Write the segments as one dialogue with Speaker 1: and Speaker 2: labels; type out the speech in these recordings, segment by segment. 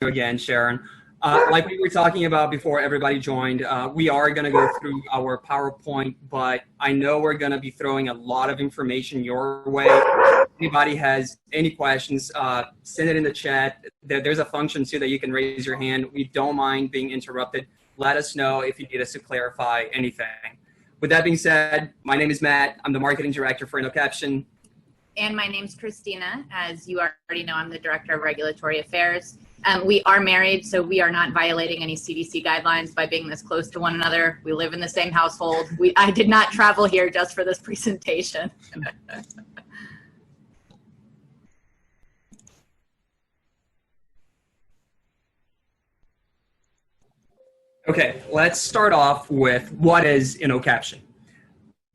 Speaker 1: again, Sharon. Like we were talking about before everybody joined, we are going to go through our PowerPoint, but I know we're going to be throwing a lot of information your way. If anybody has any questions, send it in the chat. There's a function too that you can raise your hand. We don't mind being interrupted. Let us know if you need us to clarify anything. With that being said, my name is Matt. I'm the marketing director for Innocaption.
Speaker 2: And my name's Christina. As you already know, I'm the Director of Regulatory Affairs. We are married, so we are not violating any CDC guidelines by being this close to one another. We live in the same household. I did not travel here just for this presentation.
Speaker 1: Okay, let's start off with what is Innocaption.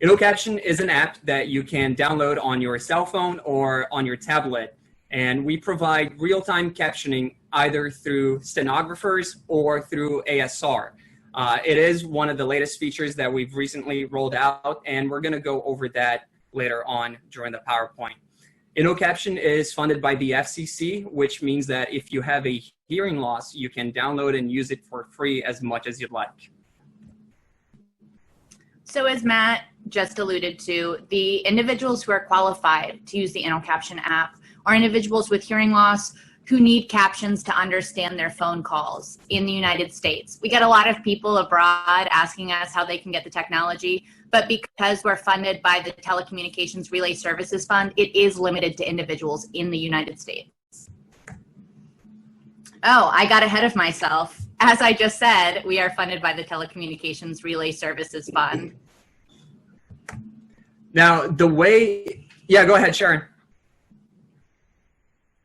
Speaker 1: Innocaption is an app that you can download on your cell phone or on your tablet, and we provide real-time captioning either through stenographers or through ASR. It is one of the latest features that we've recently rolled out, and we're going to go over that later on during the PowerPoint. Innocaption is funded by the FCC, which means that if you have a hearing loss, you can download and use it for free as much as you'd like.
Speaker 2: So as Matt just alluded to, the individuals who are qualified to use the Innocaption app are individuals with hearing loss who need captions to understand their phone calls in the United States. We get a lot of people abroad asking us how they can get the technology, but because we're funded by the Telecommunications Relay Services Fund, it is limited to individuals in the United States. Oh, I got ahead of myself. As I just said, we are funded by the Telecommunications Relay Services Fund.
Speaker 1: Now, the way, yeah, go ahead, Sharon.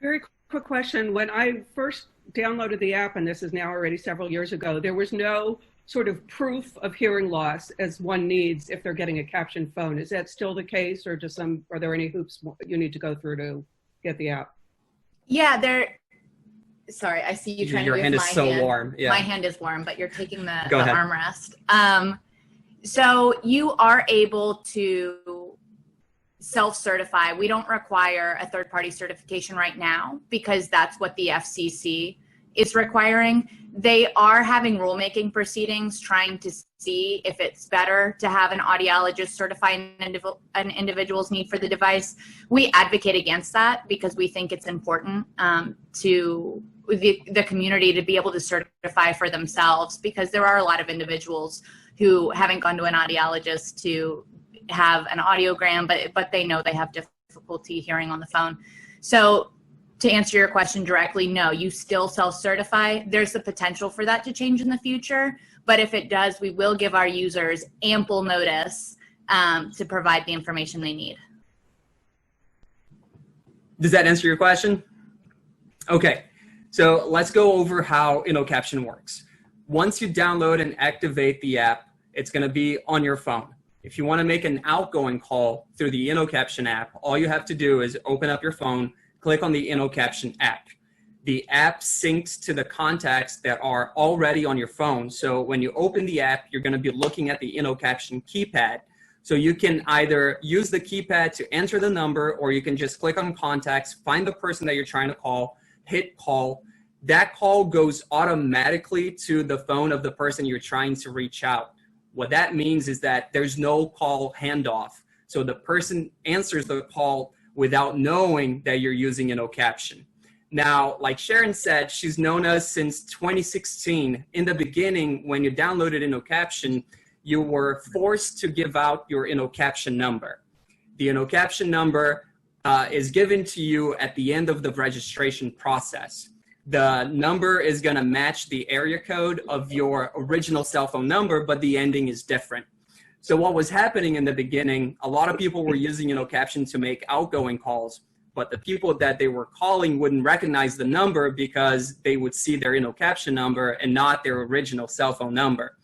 Speaker 3: Very quick question. When I first downloaded the app, and this is now already several years ago, there was no sort of proof of hearing loss as one needs if they're getting a captioned phone. Is that still the case, or are there any hoops you need to go through to get the app?
Speaker 2: Yeah, sorry, I see you trying to move my hand.
Speaker 1: Your hand is so warm. Yeah.
Speaker 2: My hand is warm, but you're taking the
Speaker 1: Go ahead.
Speaker 2: armrest. So you are able to self-certify. We don't require a third-party certification right now because that's what the FCC is requiring. They are having rulemaking proceedings trying to see if it's better to have an audiologist certify an individual's need for the device. We advocate against that because we think it's important to the community to be able to certify for themselves, because there are a lot of individuals who haven't gone to an audiologist to have an audiogram, but they know they have difficulty hearing on the phone. So to answer your question directly, no, you still self-certify. There's the potential for that to change in the future, but if it does, we will give our users ample notice to provide the information they need.
Speaker 1: Does that answer your question? Okay, so let's go over how Innocaption works. Once you download and activate the app, it's going to be on your phone. If you want to make an outgoing call through the Innocaption app, all you have to do is open up your phone, click on the Innocaption app. The app syncs to the contacts that are already on your phone. So when you open the app, you're going to be looking at the Innocaption keypad. So you can either use the keypad to enter the number, or you can just click on contacts, find the person that you're trying to call, hit call. That call goes automatically to the phone of the person you're trying to reach out. What that means is that there's no call handoff. So the person answers the call without knowing that you're using Innocaption. Now, like Sharon said, she's known us since 2016. In the beginning, when you downloaded Innocaption, you were forced to give out your Innocaption number. The Innocaption number is given to you at the end of the registration process. The number is going to match the area code of your original cell phone number, but the ending is different. So what was happening in the beginning, a lot of people were using Innocaption to make outgoing calls, but the people that they were calling wouldn't recognize the number because they would see their Innocaption number and not their original cell phone number.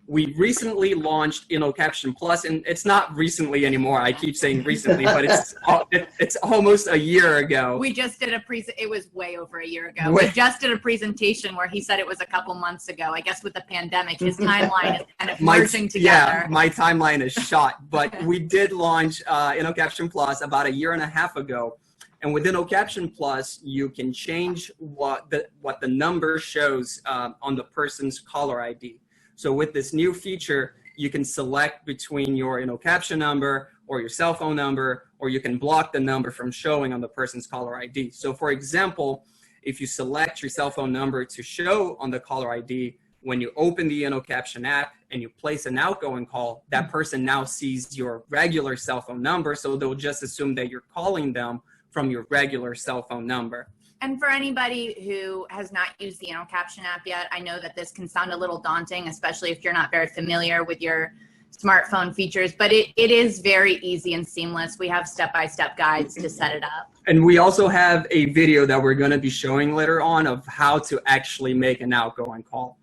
Speaker 1: We recently launched Innocaption Plus, and it's not recently anymore. I keep saying recently, but it's almost a year ago.
Speaker 2: We just did it was way over a year ago. We just did a presentation where he said it was a couple months ago. I guess with the pandemic, his timeline is kind of merging together.
Speaker 1: Yeah, my timeline is shot, but we did launch Innocaption Plus about a year and a half ago. And with Innocaption Plus, you can change what the number shows on the person's caller ID. So with this new feature, you can select between your Innocaption number or your cell phone number, or you can block the number from showing on the person's caller ID. So for example, if you select your cell phone number to show on the caller ID, when you open the Innocaption app and you place an outgoing call, that person now sees your regular cell phone number, so they'll just assume that you're calling them from your regular cell phone number.
Speaker 2: And for anybody who has not used the Innocaption app yet, I know that this can sound a little daunting, especially if you're not very familiar with your smartphone features, but it is very easy and seamless. We have step-by-step guides to set it up.
Speaker 1: And we also have a video that we're going to be showing later on of how to actually make an outgoing call.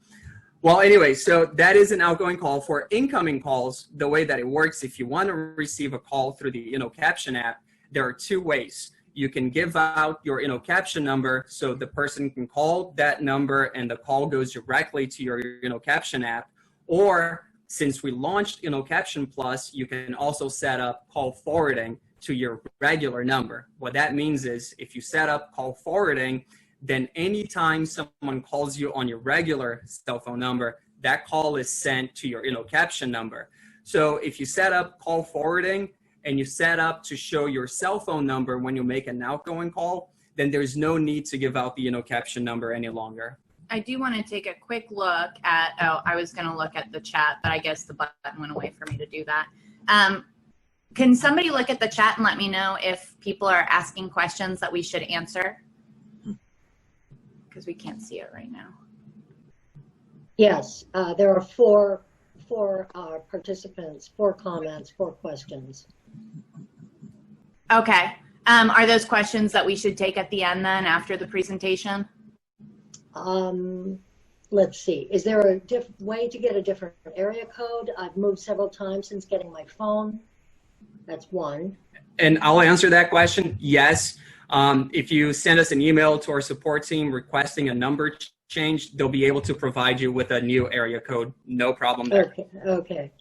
Speaker 1: Well, anyway, so that is an outgoing call. For incoming calls, the way that it works, if you want to receive a call through the Innocaption app, there are two ways. You can give out your Innocaption number so the person can call that number and the call goes directly to your Innocaption app. Or since we launched Innocaption Plus, you can also set up call forwarding to your regular number. What that means is if you set up call forwarding, then anytime someone calls you on your regular cell phone number, that call is sent to your Innocaption number. So if you set up call forwarding and you set up to show your cell phone number when you make an outgoing call, then there's no need to give out the Innocaption number any longer.
Speaker 2: I do want to take a quick look at, I was going to look at the chat, but I guess the button went away for me to do that. Can somebody look at the chat and let me know if people are asking questions that we should answer? Because we can't see it right now.
Speaker 4: Yes, there are four participants, 4 comments, 4 questions.
Speaker 2: Okay. Are those questions that we should take at the end then after the presentation?
Speaker 4: Let's see. Is there a way to get a different area code? I've moved several times since getting my phone. That's one.
Speaker 1: And I'll answer that question. Yes. If you send us an email to our support team requesting a number change, they'll be able to provide you with a new area code. No problem there.
Speaker 4: Okay.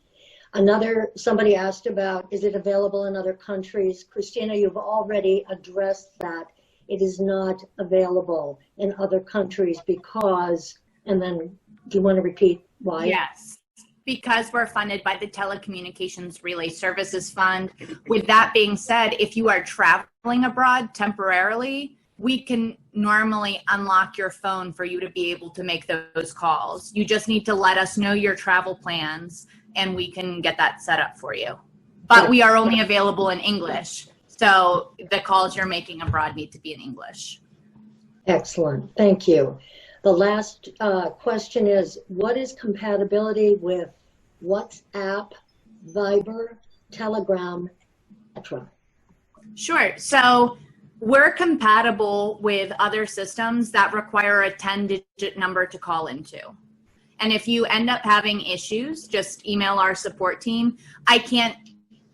Speaker 4: Somebody asked about, is it available in other countries? Christina, you've already addressed that. It is not available in other countries because, and then do you want to repeat why?
Speaker 2: Yes, because we're funded by the Telecommunications Relay Services Fund. With that being said, if you are traveling abroad temporarily, we can normally unlock your phone for you to be able to make those calls. You just need to let us know your travel plans and we can get that set up for you. But we are only available in English. So the calls you're making abroad need to be in English.
Speaker 4: Excellent, thank you. The last question is, what is compatibility with WhatsApp, Viber, Telegram, etc.?
Speaker 2: Sure, so we're compatible with other systems that require a 10-digit number to call into. And if you end up having issues, just email our support team. I can't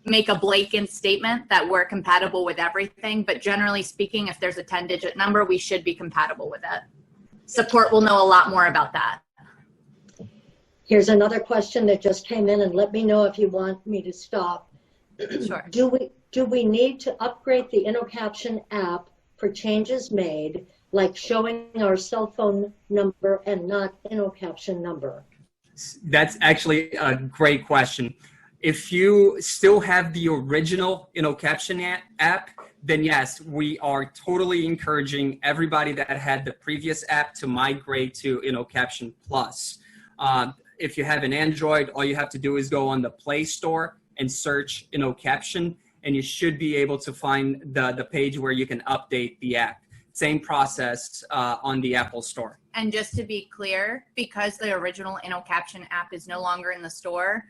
Speaker 2: make a blanket statement that we're compatible with everything, but generally speaking, if there's a 10-digit number, we should be compatible with it. Support will know a lot more about that.
Speaker 4: Here's another question that just came in, and let me know if you want me to stop.
Speaker 2: Sure.
Speaker 4: Do we need to upgrade the Innocaption app for changes made, like showing our cell phone number and not Innocaption number?
Speaker 1: That's actually a great question. If you still have the original Innocaption app, then yes, we are totally encouraging everybody that had the previous app to migrate to Innocaption Plus. If you have an Android, all you have to do is go on the Play Store and search Innocaption, and you should be able to find the page where you can update the app. Same process on the Apple Store.
Speaker 2: And just to be clear, because the original Innocaption app is no longer in the store,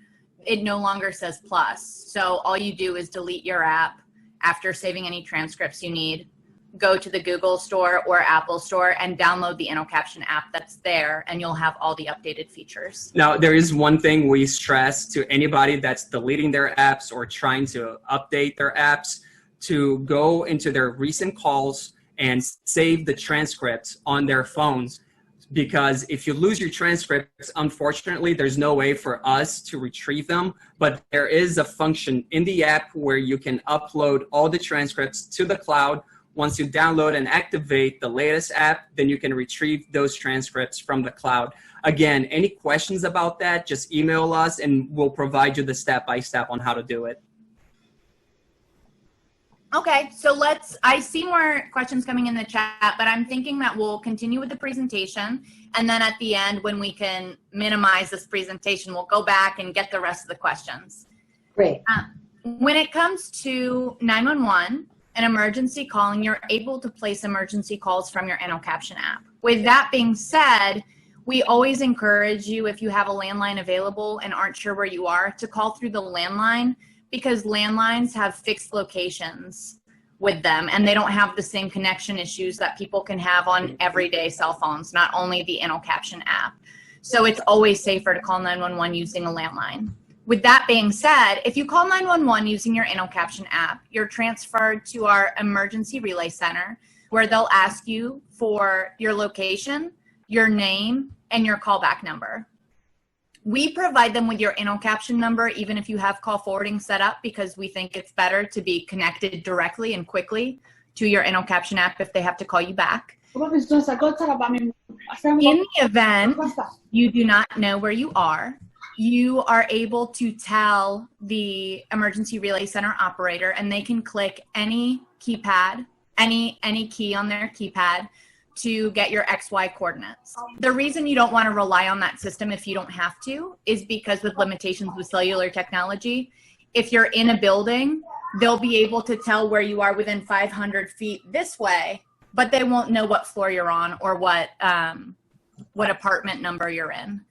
Speaker 2: it no longer says Plus. So all you do is delete your app after saving any transcripts you need, go to the Google Store or Apple Store and download the Innocaption app that's there, and you'll have all the updated features.
Speaker 1: Now, there is one thing we stress to anybody that's deleting their apps or trying to update their apps, to go into their recent calls and save the transcripts on their phones. Because if you lose your transcripts, unfortunately, there's no way for us to retrieve them. But there is a function in the app where you can upload all the transcripts to the cloud, Once you download and activate the latest app, then you can retrieve those transcripts from the cloud. Again, any questions about that, just email us and we'll provide you the step-by-step on how to do it.
Speaker 2: Okay, so I see more questions coming in the chat, but I'm thinking that we'll continue with the presentation. And then at the end, when we can minimize this presentation, we'll go back and get the rest of the questions.
Speaker 4: Great.
Speaker 2: When it comes to 911 and emergency calling, you're able to place emergency calls from your Innocaption app. With that being said, we always encourage you, if you have a landline available and aren't sure where you are, to call through the landline, because landlines have fixed locations with them and they don't have the same connection issues that people can have on everyday cell phones, not only the Innocaption app. So it's always safer to call 911 using a landline. With that being said, if you call 911 using your Innocaption app, you're transferred to our emergency relay center, where they'll ask you for your location, your name, and your callback number. We provide them with your Innocaption number, even if you have call forwarding set up, because we think it's better to be connected directly and quickly to your Innocaption app if they have to call you back. In the event you do not know where you are able to tell the emergency relay center operator, and they can click any keypad, any key on their keypad to get your XY coordinates. The reason you don't want to rely on that system if you don't have to is because with limitations with cellular technology, if you're in a building, they'll be able to tell where you are within 500 feet this way, but they won't know what floor you're on or what apartment number you're in.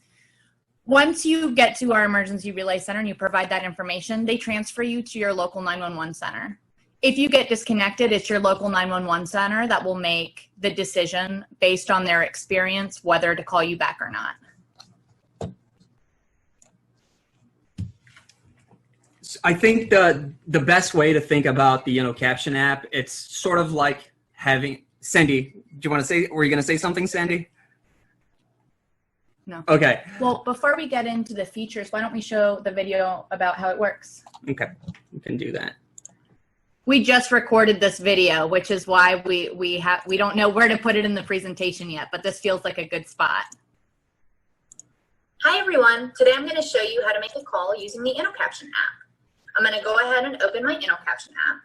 Speaker 2: Once you get to our emergency relay center and you provide that information, they transfer you to your local 911 center. If you get disconnected, it's your local 911 center that will make the decision based on their experience whether to call you back or not.
Speaker 1: I think the best way to think about the Innocaption app, it's sort of like having, Sandy, do you want to say, were you going to say something, Sandy?
Speaker 2: No.
Speaker 1: Okay.
Speaker 2: Well, before we get into the features, why don't we show the video about how it works?
Speaker 1: Okay, we can do that.
Speaker 2: We just recorded this video, which is why we don't know where to put it in the presentation yet, but this feels like a good spot.
Speaker 5: Hi everyone, today I'm going to show you how to make a call using the Innocaption app. I'm going to go ahead and open my Innocaption app.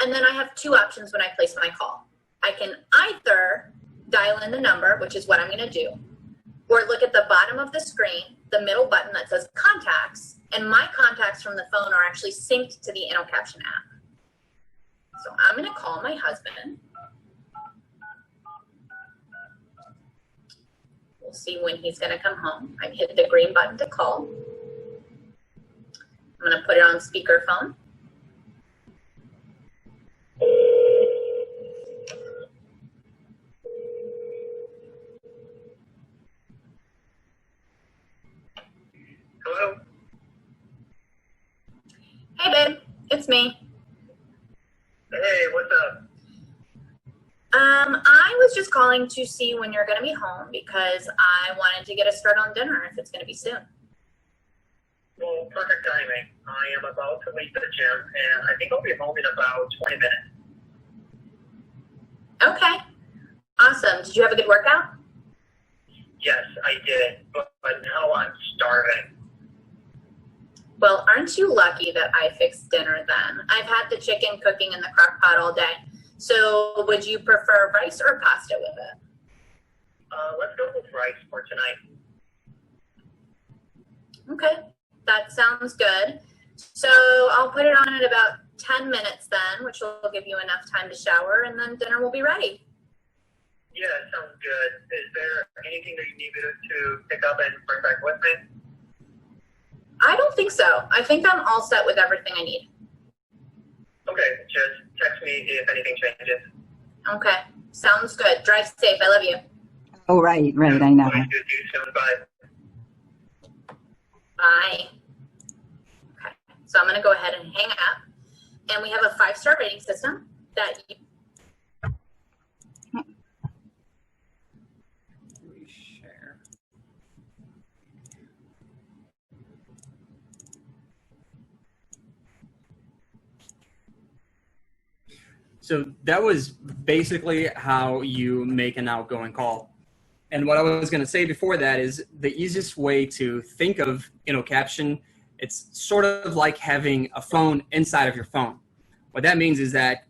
Speaker 5: And then I have two options when I place my call. I can either dial in the number, which is what I'm going to do, or look at the bottom of the screen, the middle button that says contacts, and my contacts from the phone are actually synced to the Innocaption app. So I'm going to call my husband. We'll see when he's going to come home. I hit the green button to call. I'm going to put it on speakerphone.
Speaker 6: Hello?
Speaker 5: Hey babe, it's me.
Speaker 6: Hey, what's up?
Speaker 5: I was just calling to see when you're going to be home because I wanted to get a start on dinner if it's going to be soon.
Speaker 6: Well, perfect timing. I am about to leave the gym, and I think I'll be home in about 20 minutes.
Speaker 5: Okay. Awesome. Did you have a good workout?
Speaker 6: Yes, I did, but now I'm starving.
Speaker 5: Well, aren't you lucky that I fixed dinner then? I've had the chicken cooking in the crock pot all day. So would you prefer rice or pasta with it?
Speaker 6: Let's go with rice for tonight.
Speaker 5: Okay, that sounds good. So I'll put it on at about 10 minutes then, which will give you enough time to shower, and then dinner will be ready.
Speaker 6: Yeah, sounds good. Is there anything that you need me to pick up and bring back with me?
Speaker 5: I don't think so. I think I'm all set with everything I need.
Speaker 6: Okay, just text me if anything changes.
Speaker 5: Okay, sounds good. Drive safe. I love you.
Speaker 7: Oh, right, I know.
Speaker 6: I'll see you soon. Bye.
Speaker 5: Bye. Okay, so I'm going to go ahead and hang up. And we have a 5-star rating system that you
Speaker 1: Share. So that was basically how you make an outgoing call. And what I was going to say before that is the easiest way to think of Innocaption, it's sort of like having a phone inside of your phone. What that means is that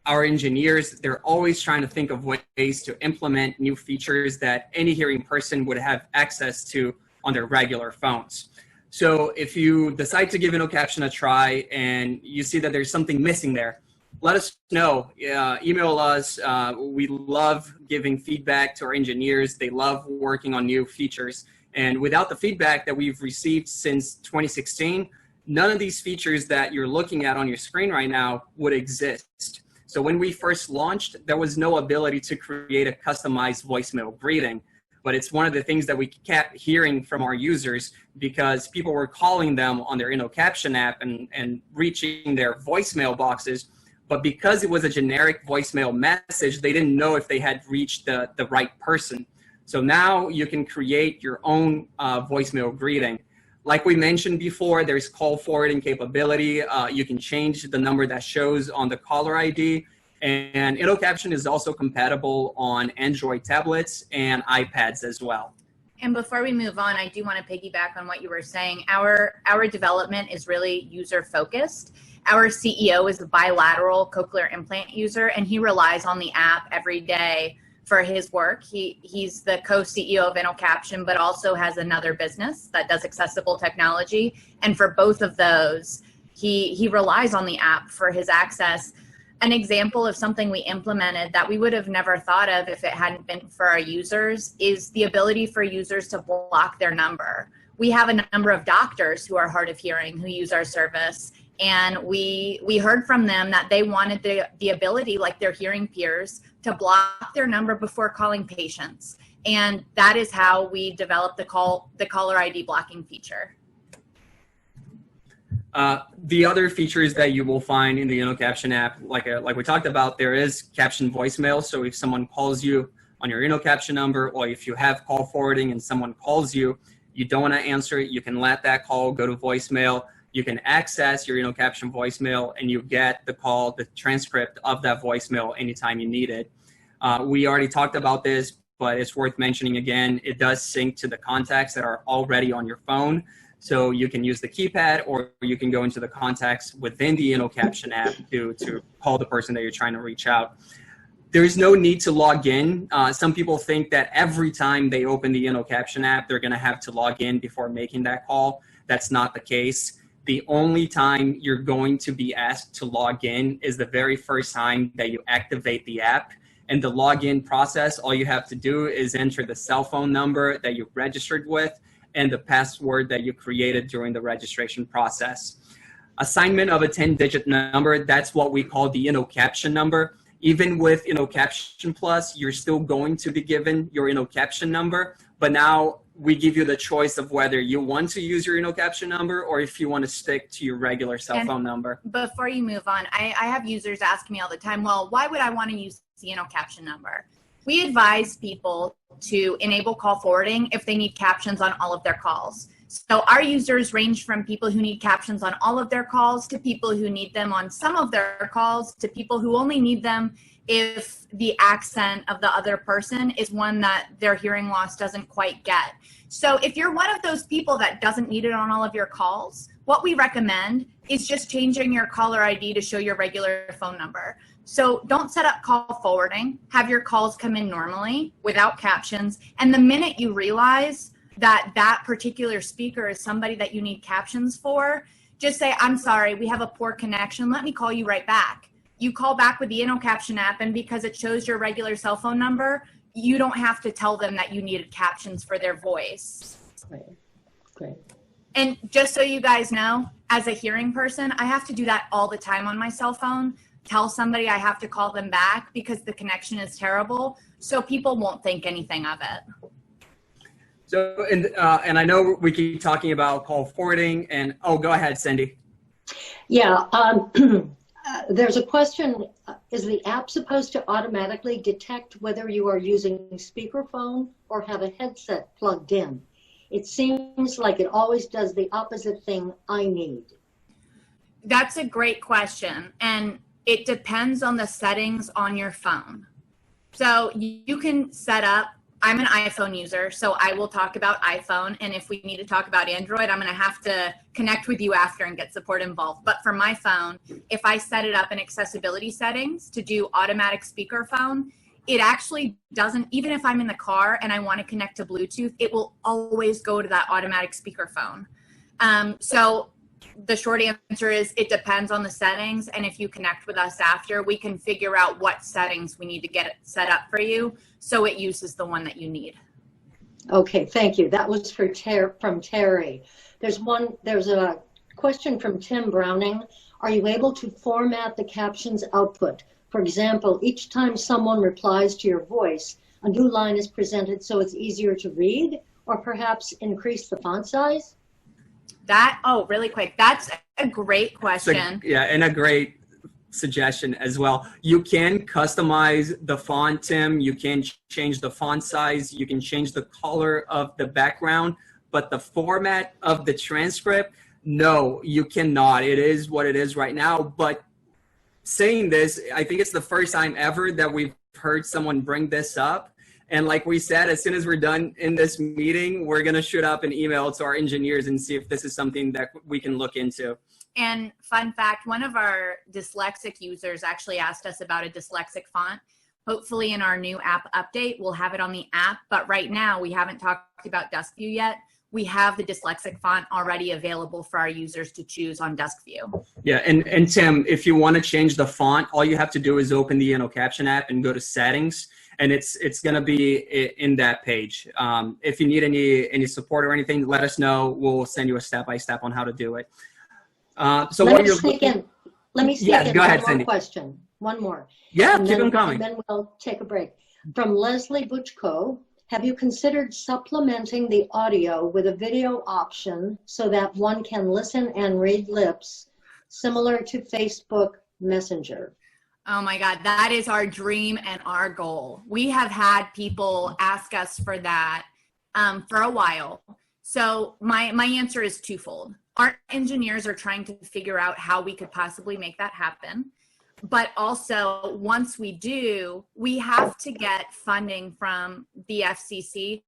Speaker 1: our engineers, they're always trying to think of ways to implement new features that any hearing person would have access to on their regular phones. So if you decide to give Innocaption a try and you see that there's something missing there, let us know. Email us. We love giving feedback to our engineers. They love working on new features. And without the feedback that we've received since 2016, none of these features that you're looking at on your screen right now would exist. So when we first launched, there was no ability to create a customized voicemail greeting. But it's one of the things that we kept hearing from our users because people were calling them on their Innocaption app and reaching their voicemail boxes. But because it was a generic voicemail message, they didn't know if they had reached the right person. So now you can create your own voicemail greeting. Like we mentioned before, there's call forwarding capability. You can change the number that shows on the caller ID. And Innocaption is also compatible on Android tablets and iPads as well.
Speaker 2: And before we move on, I do want to piggyback on what you were saying. Our development is really user-focused. Our CEO is a bilateral cochlear implant user, and he relies on the app every day for his work. He's the co-CEO of Innocaption, but also has another business that does accessible technology. And for both of those, he relies on the app for his access. An example of something we implemented that we would have never thought of if it hadn't been for our users is the ability for users to block their number. We have a number of doctors who are hard of hearing who use our service. And we heard from them that they wanted the ability, like their hearing peers, to block their number before calling patients. And that is how we developed the caller ID blocking feature.
Speaker 1: The other features that you will find in the Innocaption app, like we talked about, there is caption voicemail. So if someone calls you on your Innocaption number, or if you have call forwarding and someone calls you, you don't want to answer it, you can let that call go to voicemail. You can access your Innocaption voicemail and you get the call, the transcript of that voicemail anytime you need it. We already talked about this, but it's worth mentioning again. It does sync to the contacts that are already on your phone. So you can use the keypad or you can go into the contacts within the Innocaption app to call the person that you're trying to reach out. There is no need to log in. Some people think that every time they open the Innocaption app, they're going to have to log in before making that call. That's not the case. The only time you're going to be asked to log in is the very first time that you activate the app. And the login process, all you have to do is enter the cell phone number that you registered with and the password that you created during the registration process. Assignment of a 10-digit number, that's what we call the Innocaption number. Even with Innocaption Plus, you're still going to be given your Innocaption number, but now we give you the choice of whether you want to use your Innocaption number or if you want to stick to your regular cell phone number.
Speaker 2: Before you move on, I have users ask me all the time, well, why would I want to use the Innocaption number? We advise people to enable call forwarding if they need captions on all of their calls. So our users range from people who need captions on all of their calls to people who need them on some of their calls to people who only need them if the accent of the other person is one that their hearing loss doesn't quite get. So if you're one of those people that doesn't need it on all of your calls, what we recommend is just changing your caller ID to show your regular phone number. So don't set up call forwarding, have your calls come in normally without captions, and the minute you realize that that particular speaker is somebody that you need captions for, just say, I'm sorry, we have a poor connection, let me call you right back. You call back with the Innocaption app, and because it shows your regular cell phone number, you don't have to tell them that you needed captions for their voice.
Speaker 4: Great.
Speaker 2: And just so you guys know, as a hearing person, I have to do that all the time on my cell phone. Tell somebody I have to call them back because the connection is terrible, so people won't think anything of it.
Speaker 1: So, and I know we keep talking about call forwarding, and oh, go ahead, Cindy.
Speaker 4: Yeah, there's a question. Is the app supposed to automatically detect whether you are using speakerphone or have a headset plugged in? It seems like it always does the opposite thing I need.
Speaker 2: That's a great question. And It depends on the settings on your phone. So you can set up, I'm an iPhone user, so I will talk about iPhone. And if we need to talk about Android, I'm going to have to connect with you after and get support involved. But for my phone, if I set it up in accessibility settings to do automatic speakerphone, it actually doesn't, even if I'm in the car and I want to connect to Bluetooth, it will always go to that automatic speakerphone. So the short answer is it depends on the settings. And if you connect with us after, we can figure out what settings we need to get it set up for you so it uses the one that you need.
Speaker 4: Okay, thank you. That was from Terry. There's a question from Tim Browning. Are you able to format the captions output? For example, each time someone replies to your voice, a new line is presented so it's easier to read, or perhaps increase the font size?
Speaker 2: Really quick. That's a great question.
Speaker 1: And a great suggestion as well. You can customize the font, Tim. You can change the font size. You can change the color of the background, but the format of the transcript, no, you cannot. It is what it is right now. But saying this, I think it's the first time ever that we've heard someone bring this up. And like we said, as soon as we're done in this meeting, we're going to shoot up an email to our engineers and see if this is something that we can look into.
Speaker 2: And fun fact, one of our dyslexic users actually asked us about a dyslexic font. Hopefully in our new app update, we'll have it on the app. But right now, we haven't talked about DuskView yet. We have the dyslexic font already available for our users to choose on DuskView.
Speaker 1: Yeah, and Tim, if you want to change the font, all you have to do is open the Innocaption app and go to settings, and it's going to be in that page. If you need any support or anything, let us know. We'll send you a step-by-step on how to do it. So
Speaker 4: let me sneak in
Speaker 1: go ahead,
Speaker 4: one more
Speaker 1: Cindy.
Speaker 4: question. One more.
Speaker 1: Yeah,
Speaker 4: and
Speaker 1: keep them coming.
Speaker 4: And then we'll take a break. From Leslie Butchko, have you considered supplementing the audio with a video option so that one can listen and read lips, similar to Facebook Messenger?
Speaker 2: Oh my God, that is our dream and our goal. We have had people ask us for that for a while. So my answer is twofold. Our engineers are trying to figure out how we could possibly make that happen. But also, once we do, we have to get funding from the FCC.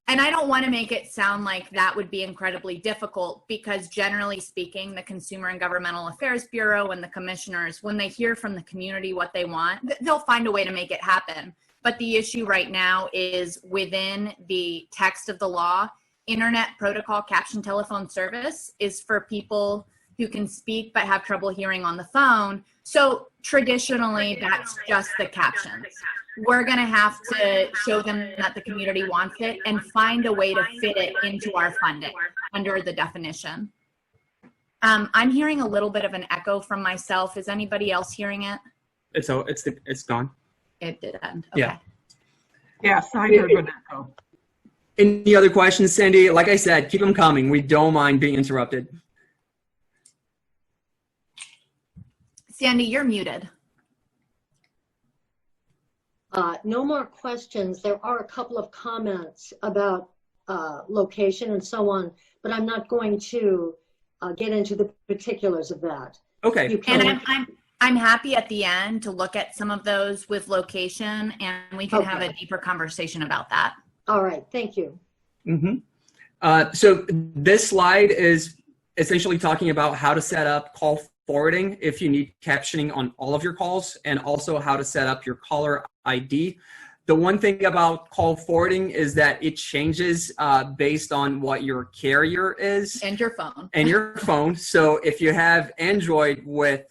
Speaker 2: And I don't want to make it sound like that would be incredibly difficult, because generally speaking, the Consumer and Governmental Affairs Bureau and the commissioners, when they hear from the community what they want, they'll find a way to make it happen. But the issue right now is within the text of the law, Internet Protocol Caption Telephone Service is for people who can speak but have trouble hearing on the phone. So traditionally, that's just the captions. We're going to have to show them that the community wants it and find a way to fit it into our funding under the definition. I'm hearing a little bit of an echo from myself. Is anybody else hearing it?
Speaker 1: It's gone.
Speaker 2: It did end. Okay.
Speaker 1: Yeah.
Speaker 7: Yes, I heard an echo.
Speaker 1: Any other questions, Cindy? Like I said, keep them coming. We don't mind being interrupted.
Speaker 2: Sandy, you're muted.
Speaker 4: No more questions. There are a couple of comments about location and so on, but I'm not going to get into the particulars of that.
Speaker 1: Okay.
Speaker 2: And I'm happy at the end to look at some of those with location, and we can have a deeper conversation about that.
Speaker 4: All right. Thank you.
Speaker 1: Mm-hmm. So this slide is essentially talking about how to set up call forwarding if you need captioning on all of your calls, and also how to set up your caller ID. The one thing about call forwarding is that it changes based on what your carrier is.
Speaker 2: And your phone.
Speaker 1: And your phone. So if you have Android with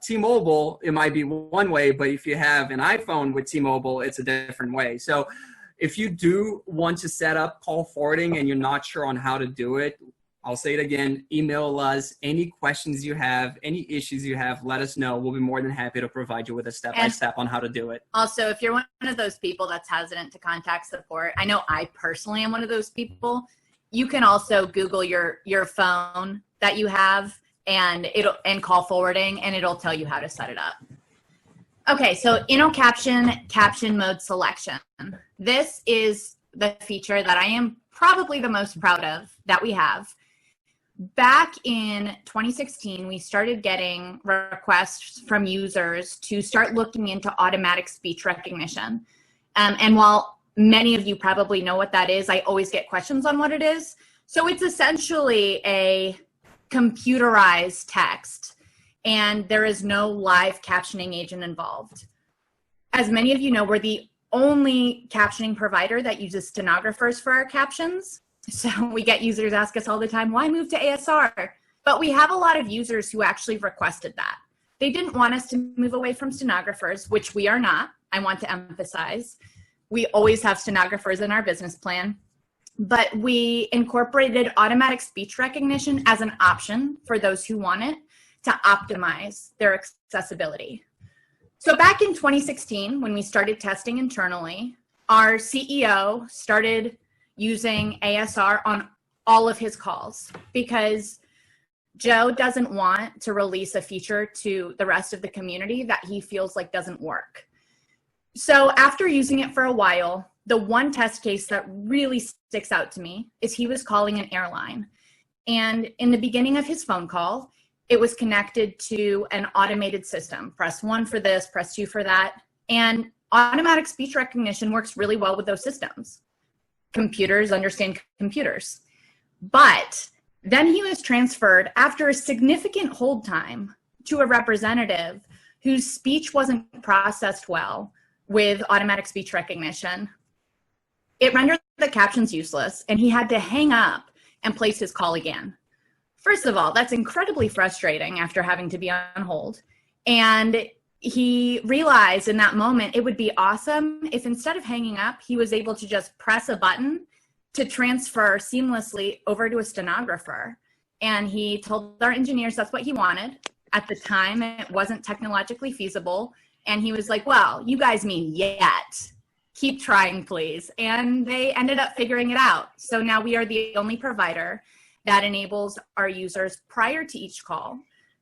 Speaker 1: T-Mobile, it might be one way, but if you have an iPhone with T-Mobile, it's a different way. So if you do want to set up call forwarding and you're not sure on how to do it, I'll say it again, email us. Any questions you have, any issues you have, let us know. We'll be more than happy to provide you with a step-by-step on how to do it.
Speaker 2: Also, if you're one of those people that's hesitant to contact support, I know I personally am one of those people, you can also Google your phone that you have and call forwarding, and it'll tell you how to set it up. Okay, so Innocaption caption mode selection. This is the feature that I am probably the most proud of that we have. Back in 2016, we started getting requests from users to start looking into automatic speech recognition. And while many of you probably know what that is, I always get questions on what it is. So it's essentially a computerized text, and there is no live captioning agent involved. As many of you know, we're the only captioning provider that uses stenographers for our captions. So we get users ask us all the time, why move to ASR? But we have a lot of users who actually requested that. They didn't want us to move away from stenographers, which we are not, I want to emphasize. We always have stenographers in our business plan, but we incorporated automatic speech recognition as an option for those who want it to optimize their accessibility. So back in 2016, when we started testing internally, our CEO started using ASR on all of his calls because Joe doesn't want to release a feature to the rest of the community that he feels like doesn't work. So after using it for a while, the one test case that really sticks out to me is he was calling an airline. And in the beginning of his phone call, it was connected to an automated system. Press 1 for this, press 2 for that. And automatic speech recognition works really well with those systems. Computers understand computers. But then he was transferred after a significant hold time to a representative whose speech wasn't processed well with automatic speech recognition. It rendered the captions useless, and he had to hang up and place his call again. First of all, that's incredibly frustrating after having to be on hold. And he realized in that moment it would be awesome if instead of hanging up, he was able to just press a button to transfer seamlessly over to a stenographer. And he told our engineers that's what he wanted. At the time, it wasn't technologically feasible. And he was like, well, you guys mean yet. Keep trying, please. And they ended up figuring it out. So now we are the only provider that enables our users prior to each call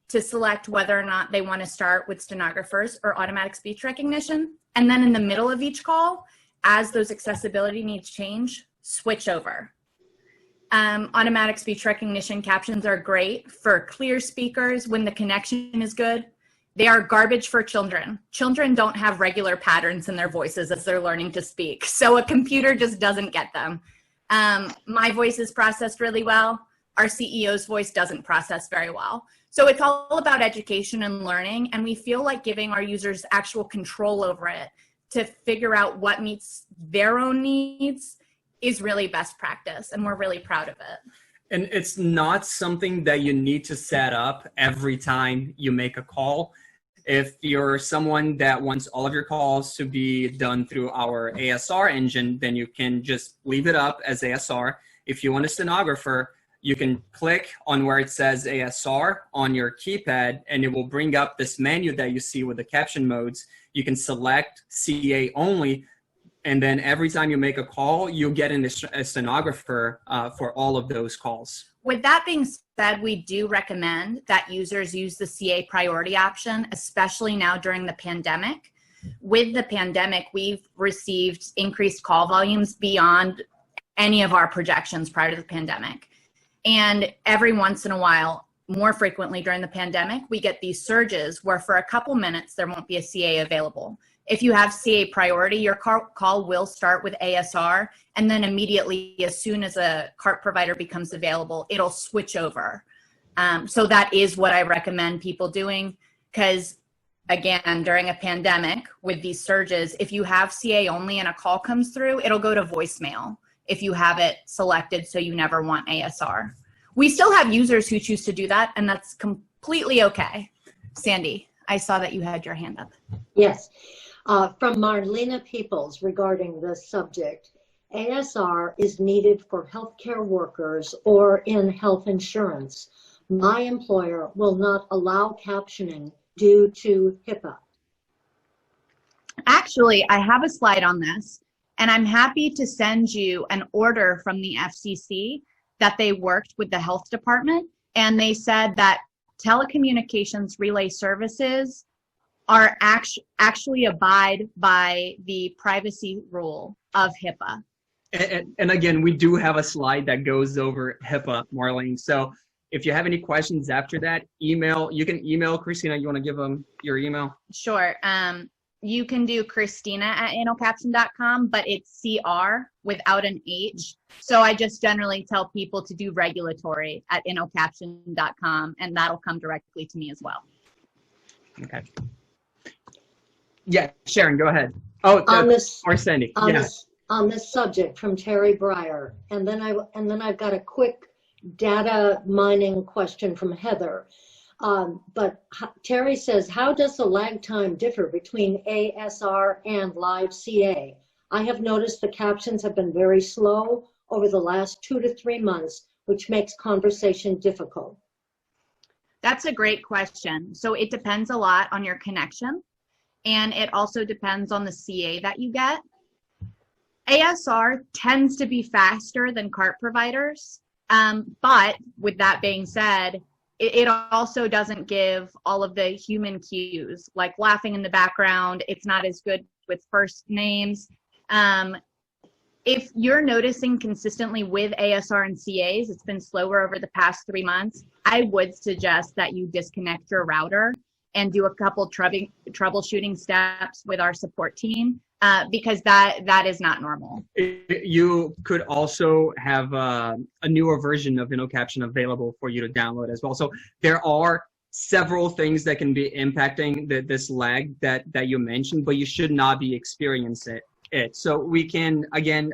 Speaker 2: to select whether or not they want to start with stenographers or automatic speech recognition. And then in the middle of each call, as those accessibility needs change, switch over. Automatic speech recognition captions are great for clear speakers when the connection is good. They are garbage for children. Children don't have regular patterns in their voices as they're learning to speak. So a computer just doesn't get them. My voice is processed really well. Our CEO's voice doesn't process very well. So it's all about education and learning, and we feel like giving our users actual control over it to figure out what meets their own needs is really best practice, and we're really proud of it.
Speaker 1: And it's not something that you need to set up every time you make a call. If you're someone that wants all of your calls to be done through our ASR engine, then you can just leave it up as ASR. If you want a stenographer, you can click on where it says ASR on your keypad, and it will bring up this menu that you see with the caption modes. You can select CA only, and then every time you make a call, you'll get a stenographer for all of those calls.
Speaker 2: With that being said, we do recommend that users use the CA priority option, especially now during the pandemic. With the pandemic, we've received increased call volumes beyond any of our projections prior to the pandemic. And every once in a while, more frequently during the pandemic, we get these surges where for a couple minutes, there won't be a CA available. If you have CA priority, your call will start with ASR, and then immediately, as soon as a CART provider becomes available, it'll switch over. So that is what I recommend people doing, because again, during a pandemic with these surges, if you have CA only and a call comes through, it'll go to voicemail if you have it selected so you never want ASR. We still have users who choose to do that, and that's completely okay. Sandy, I saw that you had your hand up.
Speaker 4: Yes. From Marlena Peoples regarding this subject, ASR is needed for healthcare workers or in health insurance. My employer will not allow captioning due to HIPAA.
Speaker 2: Actually, I have a slide on this, and I'm happy to send you an order from the FCC that they worked with the health department, and they said that telecommunications relay services are actually abide by the privacy rule of HIPAA.
Speaker 1: And again, we do have a slide that goes over HIPAA, Marlene. So If you have any questions after that, you can email Christina. You want to give them your email?
Speaker 2: Sure. You can do Christina@innocaption.com, but it's CR without an H. So I just generally tell people to do regulatory@innocaption.com, and that'll come directly to me as well.
Speaker 1: Okay. Yeah, Sharon, go ahead. Oh, or Sandy.
Speaker 4: On this subject from Terry Breyer, and then I've got a quick data mining question from Heather. But Terry says, how does the lag time differ between ASR and live CA? I have noticed the captions have been very slow over the last 2 to 3 months, which makes conversation difficult.
Speaker 2: That's a great question. So it depends a lot on your connection, and it also depends on the CA that you get. ASR tends to be faster than CART providers, but with that being said, it also doesn't give all of the human cues, like laughing in the background. It's not as good with first names. If you're noticing consistently with ASR and CAs, it's been slower over the past 3 months, I would suggest that you disconnect your router and do a couple troubleshooting steps with our support team, because that is not normal.
Speaker 1: You could also have a newer version of Innocaption available for you to download as well. So there are several things that can be impacting this lag that you mentioned, but you should not be experiencing it. So we can, again,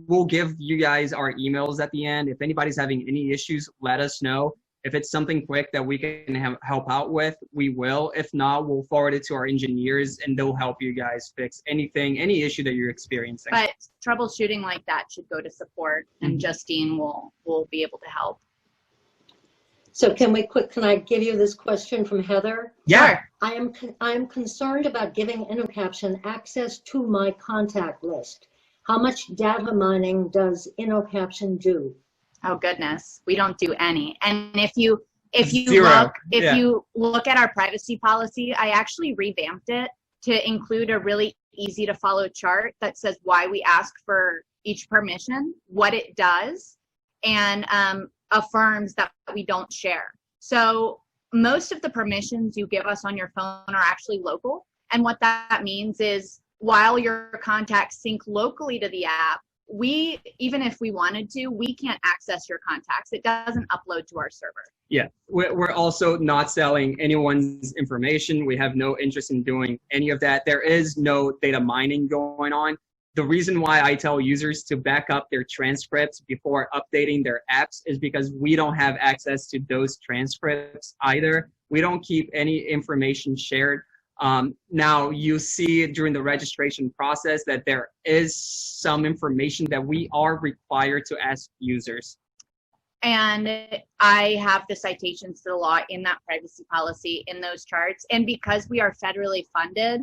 Speaker 1: we'll give you guys our emails at the end. If anybody's having any issues, let us know. If it's something quick that we can help out with, we will. If not, we'll forward it to our engineers and they'll help you guys fix any issue that you're experiencing.
Speaker 2: But troubleshooting like that should go to support, and Justine will be able to help.
Speaker 4: So can I give you this question from Heather?
Speaker 1: Yeah.
Speaker 4: I am concerned about giving Innocaption access to my contact list. How much data mining does Innocaption do?
Speaker 2: Oh goodness, we don't do any. And if you look at our privacy policy, I actually revamped it to include a really easy to follow chart that says why we ask for each permission, what it does, and affirms that we don't share. So most of the permissions you give us on your phone are actually local. And what that means is while your contacts sync locally to the app, even if we wanted to, we can't access your contacts. It doesn't upload to our server.
Speaker 1: Yeah, we're also not selling anyone's information. We have no interest in doing any of that. There is no data mining going on. The reason why I tell users to back up their transcripts before updating their apps is because we don't have access to those transcripts either. We don't keep any information shared. Now you see during the registration process that there is some information that we are required to ask users.
Speaker 2: And I have the citations to the law in that privacy policy in those charts. And because we are federally funded,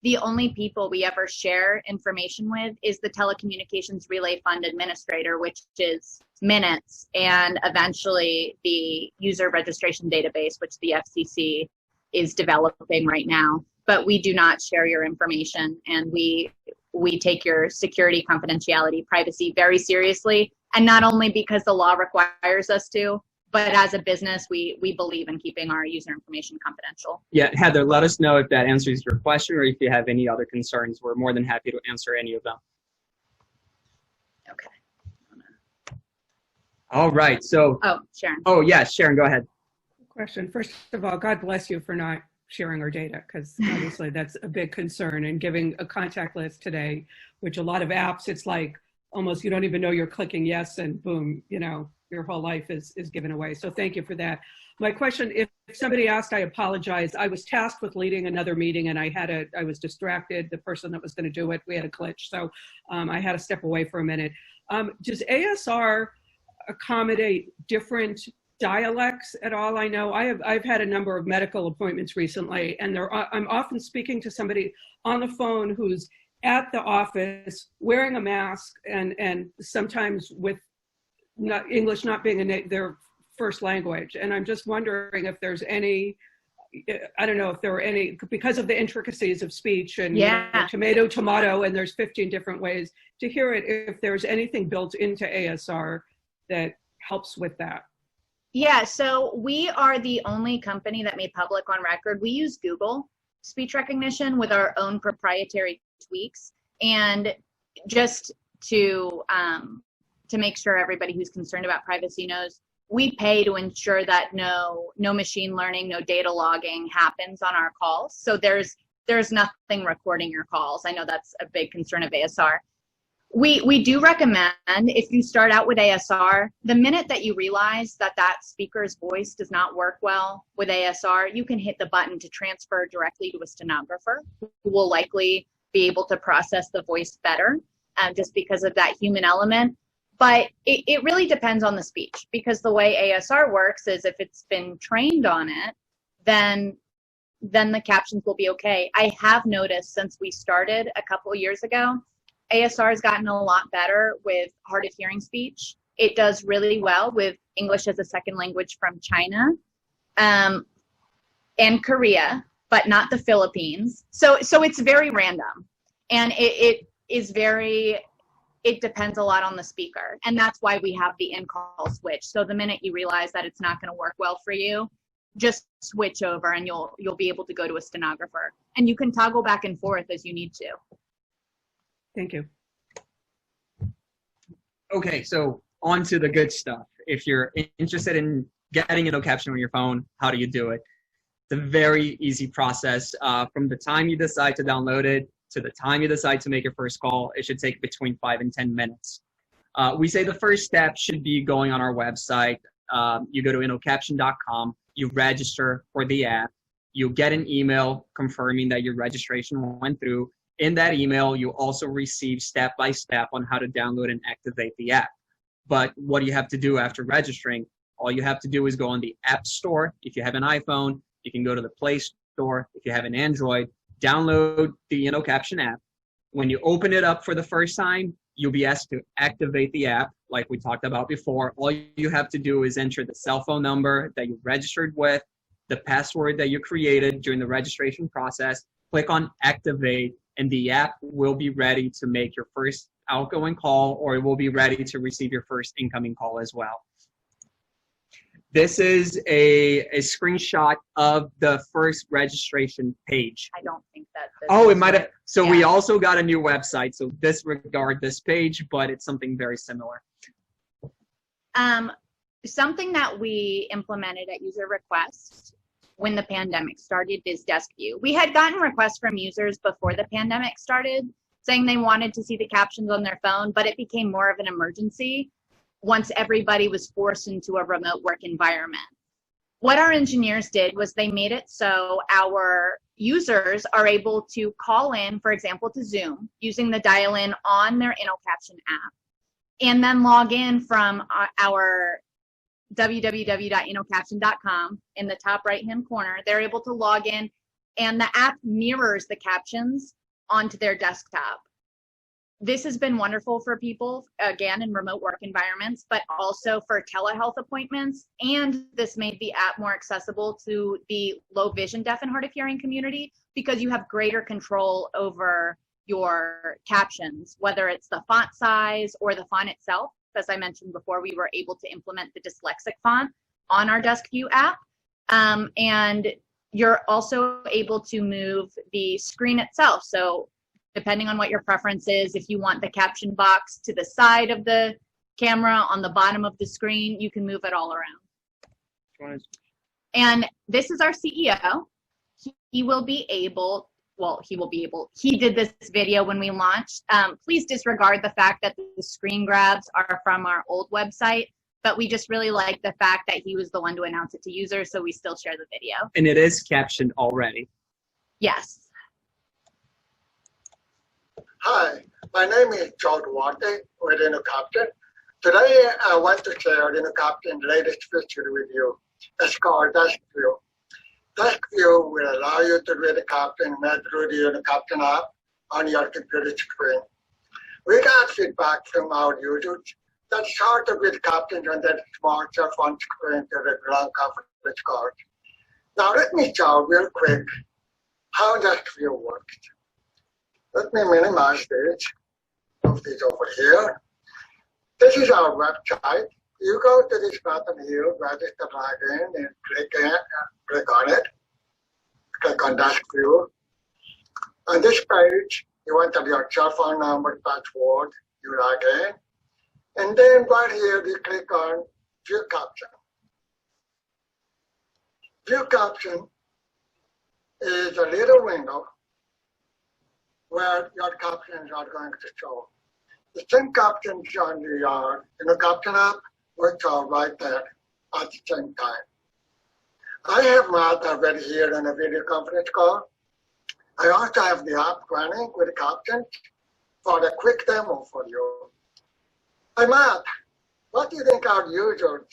Speaker 2: the only people we ever share information with is the Telecommunications Relay Fund Administrator, which is Minutes, and eventually the user registration database, which the FCC is developing right now. But we do not share your information, and we take your security, confidentiality, privacy very seriously. And not only because the law requires us to, but as a business, we believe in keeping our user information confidential.
Speaker 1: Yeah, Heather, let us know if that answers your question or if you have any other concerns. We're more than happy to answer any of them.
Speaker 2: Okay.
Speaker 1: All right, so.
Speaker 2: Oh, Sharon.
Speaker 1: Oh, yeah, Sharon, go ahead.
Speaker 3: Question. First of all, God bless you for not sharing our data, because obviously that's a big concern. And giving a contact list today, which a lot of apps, it's like almost you don't even know you're clicking yes and boom, you know, your whole life is given away. So thank you for that. My question, if somebody asked, I apologize. I was tasked with leading another meeting and I was distracted. The person that was going to do it, we had a glitch. So I had to step away for a minute. Does ASR accommodate different dialects at all? I know I've had a number of medical appointments recently, and I'm often speaking to somebody on the phone who's at the office wearing a mask and sometimes with English not being their first language. And I'm just wondering if there's any, I don't know if there are any, because of the intricacies of speech and tomato, and there's 15 different ways to hear it, if there's anything built into ASR that helps with that.
Speaker 2: Yeah, so we are the only company that made public on record. We use Google speech recognition with our own proprietary tweaks. And just to make sure everybody who's concerned about privacy knows, we pay to ensure that no machine learning, no data logging happens on our calls. So there's nothing recording your calls. I know that's a big concern of ASR. We do recommend, if you start out with ASR, the minute that you realize that that speaker's voice does not work well with ASR, you can hit the button to transfer directly to a stenographer who will likely be able to process the voice better, just because of that human element. But it really depends on the speech, because the way ASR works is if it's been trained on it, then the captions will be okay. I have noticed since we started a couple of years ago, ASR has gotten a lot better with hard of hearing speech. It does really well with English as a second language from China and Korea, but not the Philippines. So it's very random, and it depends a lot on the speaker, and that's why we have the in-call switch. So the minute you realize that it's not going to work well for you, just switch over, and you'll be able to go to a stenographer, and you can toggle back and forth as you need to.
Speaker 3: Thank you.
Speaker 1: Okay, so on to the good stuff. If you're interested in getting Innocaption on your phone, how do you do it? It's a very easy process. From the time you decide to download it to the time you decide to make your first call, it should take between 5 and 10 minutes. We say the first step should be going on our website. You go to Innocaption.com, you register for the app, you get an email confirming that your registration went through. In that email, you also receive step-by-step on how to download and activate the app. But what you have to do after registering, all you have to do is go on the App Store. If you have an iPhone, you can go to the Play Store. If you have an Android, download the Innocaption app. When you open it up for the first time, you'll be asked to activate the app like we talked about before. All you have to do is enter the cell phone number that you registered with, the password that you created during the registration process, click on Activate, and the app will be ready to make your first outgoing call, or it will be ready to receive your first incoming call as well. This is a screenshot of the first registration page.
Speaker 2: I don't think that.
Speaker 1: Oh, it might have. So
Speaker 2: yeah.
Speaker 1: We also got a new website. So disregard this page, but it's something very similar.
Speaker 2: Something that we implemented at user request when the pandemic started is desk view. We had gotten requests from users before the pandemic started saying they wanted to see the captions on their phone, but it became more of an emergency once everybody was forced into a remote work environment. What our engineers did was they made it so our users are able to call in, for example, to Zoom using the dial-in on their Innocaption app, and then log in from our www.innocaption.com. In the top right-hand corner, they're able to log in, and the app mirrors the captions onto their desktop. This has been wonderful for people, again, in remote work environments, but also for telehealth appointments. And this made the app more accessible to the low vision, deaf, and hard of hearing community, because you have greater control over your captions, whether it's the font size or the font itself. As I mentioned before, we were able to implement the dyslexic font on our Desk View app. And you're also able to move the screen itself. So depending on what your preference is, if you want the caption box to the side of the camera, on the bottom of the screen, you can move it all around. And this is our CEO. He will be able, he did this video when we launched. Please disregard the fact that the screen grabs are from our old website, but we just really like the fact that he was the one to announce it to users, so we still share the video.
Speaker 1: And it is captioned already.
Speaker 2: Yes.
Speaker 8: Hi, my name is George Warte with Innocaption. Today I want to share Innocaption's latest feature with you. It's called Desk View. Desk View will allow you to read the caption made through the Innocaption app on your computer screen. We got feedback from our users that it's hard to read captions on that small cell phone screen to the long conference calls. Now let me show real quick how Desk View works. Let me minimize this. Move this over here. This is our website. you go to this button here, register login, and click on it. Click on Desk View. On this page, you enter your cell phone number, password, you log in. And then right here, you click on View Caption. View Caption is a little window where your captions are going to show. The same captions on the Intercaption app will show right there at the same time. I have Matt already here in a video conference call. I also have the app running with captions for a quick demo for you. Hi Matt, what do you think our users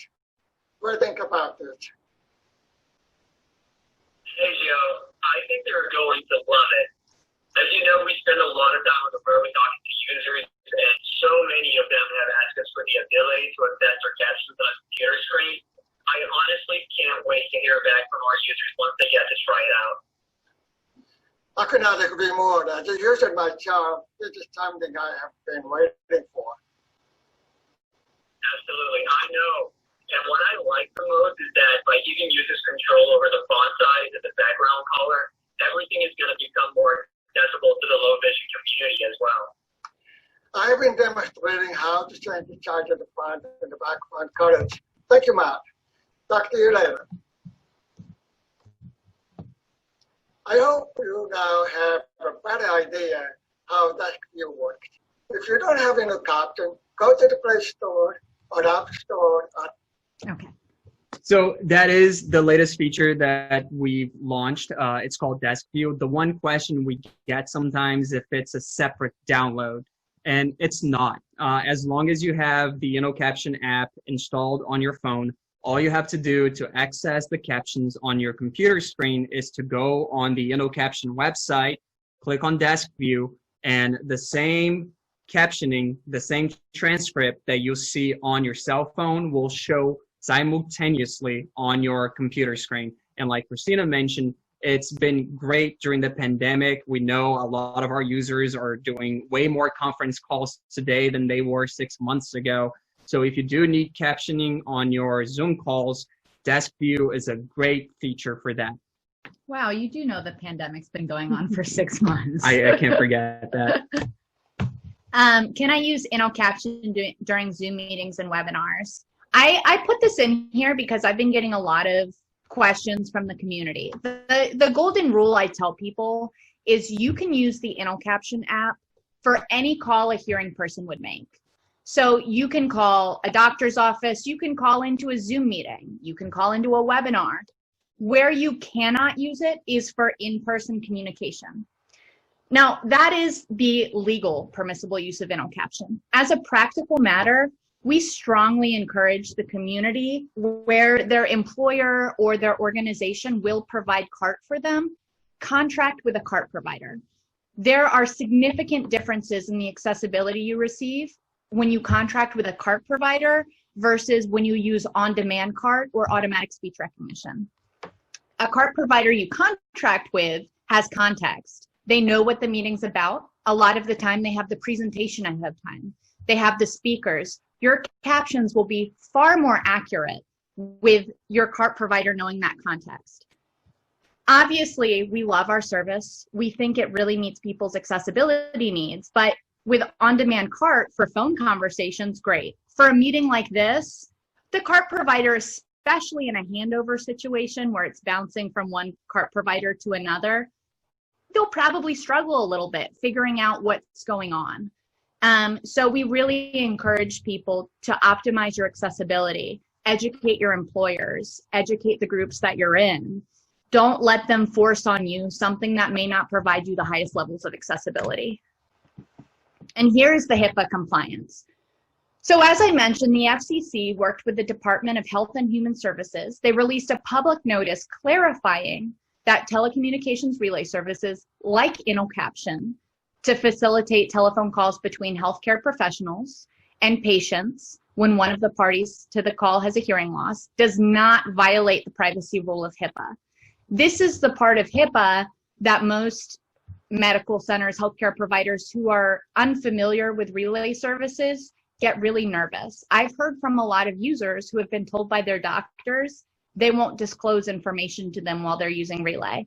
Speaker 8: will think about this?
Speaker 6: Hey Joe, I think they're going to love it. As you know, we spend a lot of time on the road talking to users, and so many of them have asked us for the ability to embed their captions on a computer screen. I honestly can't wait to hear back from our users once they get to try it out.
Speaker 8: I could not agree more. As a user myself, this is something I have been waiting for.
Speaker 6: Absolutely, I know. And what I like the most is that by giving users control over the font size and the background color, everything is going to become more accessible to the low vision community as well.
Speaker 8: I've been demonstrating how to change the size of the font and the background colors. Thank you, Matt. Talk to you later. I hope you now have a better idea how Desk View works. If you don't have Innocaption, go to the Play Store or App Store.
Speaker 2: Okay.
Speaker 1: So that is the latest feature that we've launched. It's called Desk View. The one question we get sometimes if it's a separate download, and it's not. As long as you have the Innocaption app installed on your phone, all you have to do to access the captions on your computer screen is to go on the Innocaption website, click on Desk View, and the same captioning, the same transcript that you see on your cell phone will show simultaneously on your computer screen. And like Christina mentioned, it's been great during the pandemic. We know a lot of our users are doing way more conference calls today than they were 6 months ago. So if you do need captioning on your Zoom calls, Desk View is a great feature for that.
Speaker 2: Wow, you do know the pandemic's been going on for 6 months.
Speaker 1: I can't forget that.
Speaker 2: Can I use Innocaption during Zoom meetings and webinars? I put this in here because I've been getting a lot of questions from the community. The golden rule I tell people is you can use the Innocaption app for any call a hearing person would make. So you can call a doctor's office, you can call into a Zoom meeting, you can call into a webinar. Where you cannot use it is for in-person communication. Now, that is the legal permissible use of Innocaption. As a practical matter, we strongly encourage the community where their employer or their organization will provide CART for them, contract with a CART provider. There are significant differences in the accessibility you receive when you contract with a CART provider versus when you use on-demand CART or automatic speech recognition. A CART provider you contract with has context. They know what the meeting's about. A lot of the time they have the presentation ahead of time. They have the speakers. Your captions will be far more accurate with your CART provider knowing that context. Obviously, we love our service. We think it really meets people's accessibility needs, but with on-demand CART for phone conversations, great. For a meeting like this, the CART provider, especially in a handover situation where it's bouncing from one CART provider to another, they'll probably struggle a little bit figuring out what's going on. So we really encourage people to optimize your accessibility, educate your employers, educate the groups that you're in. Don't let them force on you something that may not provide you the highest levels of accessibility. And here's the HIPAA compliance. So as I mentioned, the FCC worked with the Department of Health and Human Services. They released a public notice clarifying that telecommunications relay services like Innocaption to facilitate telephone calls between healthcare professionals and patients when one of the parties to the call has a hearing loss does not violate the privacy rule of HIPAA. This is the part of HIPAA that most medical centers, healthcare providers who are unfamiliar with relay services get really nervous. I've heard from a lot of users who have been told by their doctors they won't disclose information to them while they're using Relay.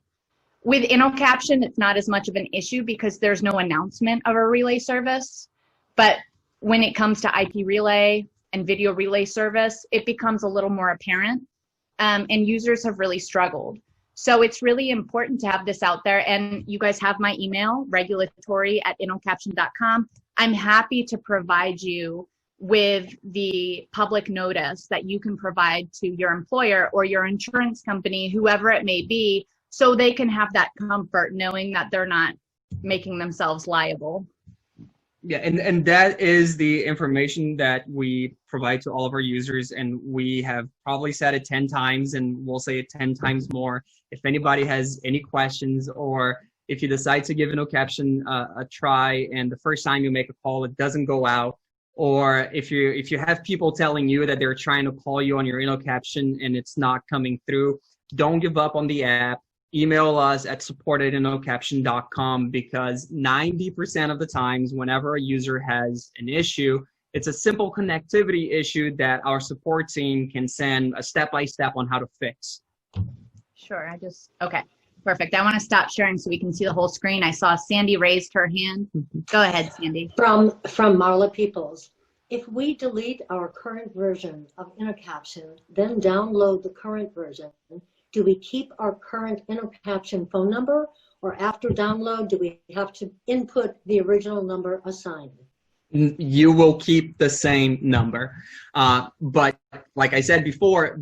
Speaker 2: With Innocaption, it's not as much of an issue because there's no announcement of a relay service. But when it comes to IP relay and video relay service, it becomes a little more apparent, and users have really struggled. So it's really important to have this out there. And you guys have my email, regulatory@innocaption.com. I'm happy to provide you with the public notice that you can provide to your employer or your insurance company, whoever it may be, so they can have that comfort knowing that they're not making themselves liable.
Speaker 1: Yeah, and that is the information that we provide to all of our users, and we have probably said it 10 times, and we'll say it 10 times more. If anybody has any questions, or if you decide to give Innocaption a try, and the first time you make a call, it doesn't go out, or if you have people telling you that they're trying to call you on your Innocaption and it's not coming through, don't give up on the app. Email us at support@innocaption.com, because 90% of the times whenever a user has an issue, it's a simple connectivity issue that our support team can send a step-by-step on how to fix.
Speaker 2: Sure, okay, perfect. I want to stop sharing so we can see the whole screen. I saw Sandy raised her hand. Go ahead, Sandy.
Speaker 4: From Marla Peoples. If we delete our current version of Intercaption, then download the current version, do we keep our current Innocaption phone number, or after download, do we have to input the original number assigned?
Speaker 1: You will keep the same number. But like I said before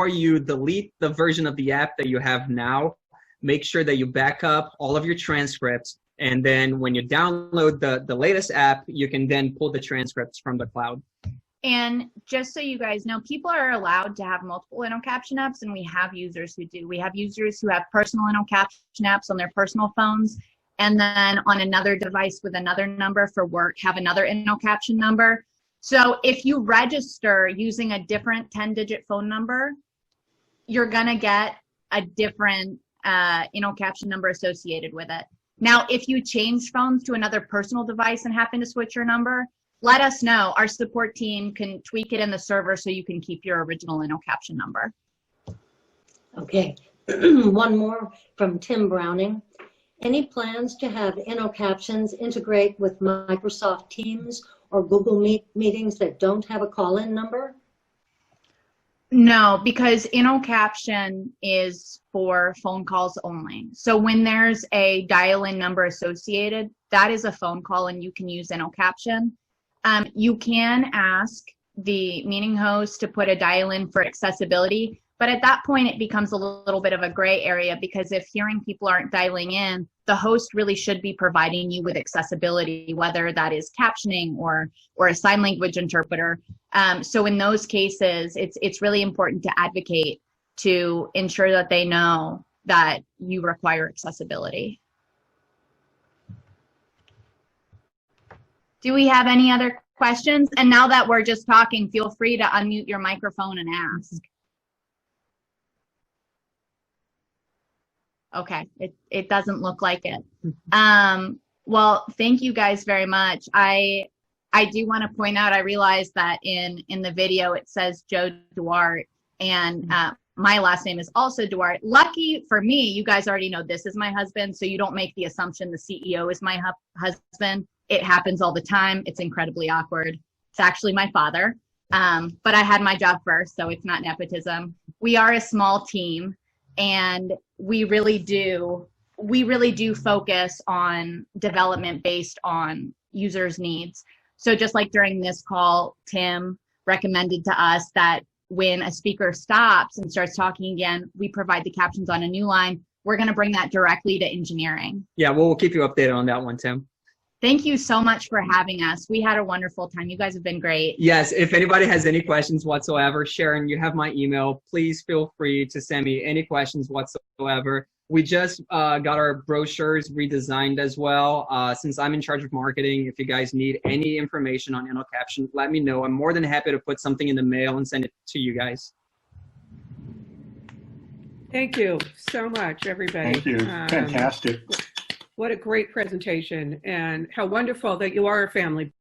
Speaker 1: you delete the version of the app that you have now, make sure that you back up all of your transcripts. And then when you download the latest app, you can then pull the transcripts from the cloud.
Speaker 2: And just so you guys know, people are allowed to have multiple Innocaption apps, and we have users who do. We have users who have personal Innocaption apps on their personal phones, and then on another device with another number for work, have another Innocaption number. So if you register using a different 10-digit phone number, you're gonna get a different Innocaption number associated with it. Now, if you change phones to another personal device and happen to switch your number, let us know. Our support team can tweak it in the server so you can keep your original Innocaption number.
Speaker 4: Okay, one more from Tim Browning. Any plans to have Innocaptions integrate with Microsoft Teams or Google Meet meetings that don't have a call-in number?
Speaker 2: No, because Innocaption is for phone calls only. So when there's a dial-in number associated, that is a phone call and you can use Innocaption. You can ask the meeting host to put a dial-in for accessibility, but at that point it becomes a little bit of a gray area, because if hearing people aren't dialing in, the host really should be providing you with accessibility, whether that is captioning or a sign language interpreter. So in those cases, it's really important to advocate to ensure that they know that you require accessibility. Do we have any other questions? And now that we're just talking, feel free to unmute your microphone and ask. Okay, it doesn't look like it. Well, thank you guys very much. I do want to point out, I realized that in the video it says Joe Duarte, and my last name is also Duarte. Lucky for me, you guys already know this is my husband, so you don't make the assumption the CEO is my husband. It happens all the time. It's incredibly awkward. It's actually my father, but I had my job first, so it's not nepotism. We are a small team, and we really do focus on development based on users' needs. So just like during this call, Tim recommended to us that when a speaker stops and starts talking again, we provide the captions on a new line. We're going to bring that directly to engineering.
Speaker 1: Yeah, we'll keep you updated on that one, Tim.
Speaker 2: Thank you so much for having us. We had a wonderful time. You guys have been great.
Speaker 1: Yes, if anybody has any questions whatsoever, Sharon, you have my email. Please feel free to send me any questions whatsoever. We just got our brochures redesigned as well. Since I'm in charge of marketing, if you guys need any information on Innocaption, let me know. I'm more than happy to put something in the mail and send it to you guys.
Speaker 3: Thank you so much, everybody.
Speaker 9: Thank you. Fantastic.
Speaker 3: What a great presentation, and how wonderful that you are a family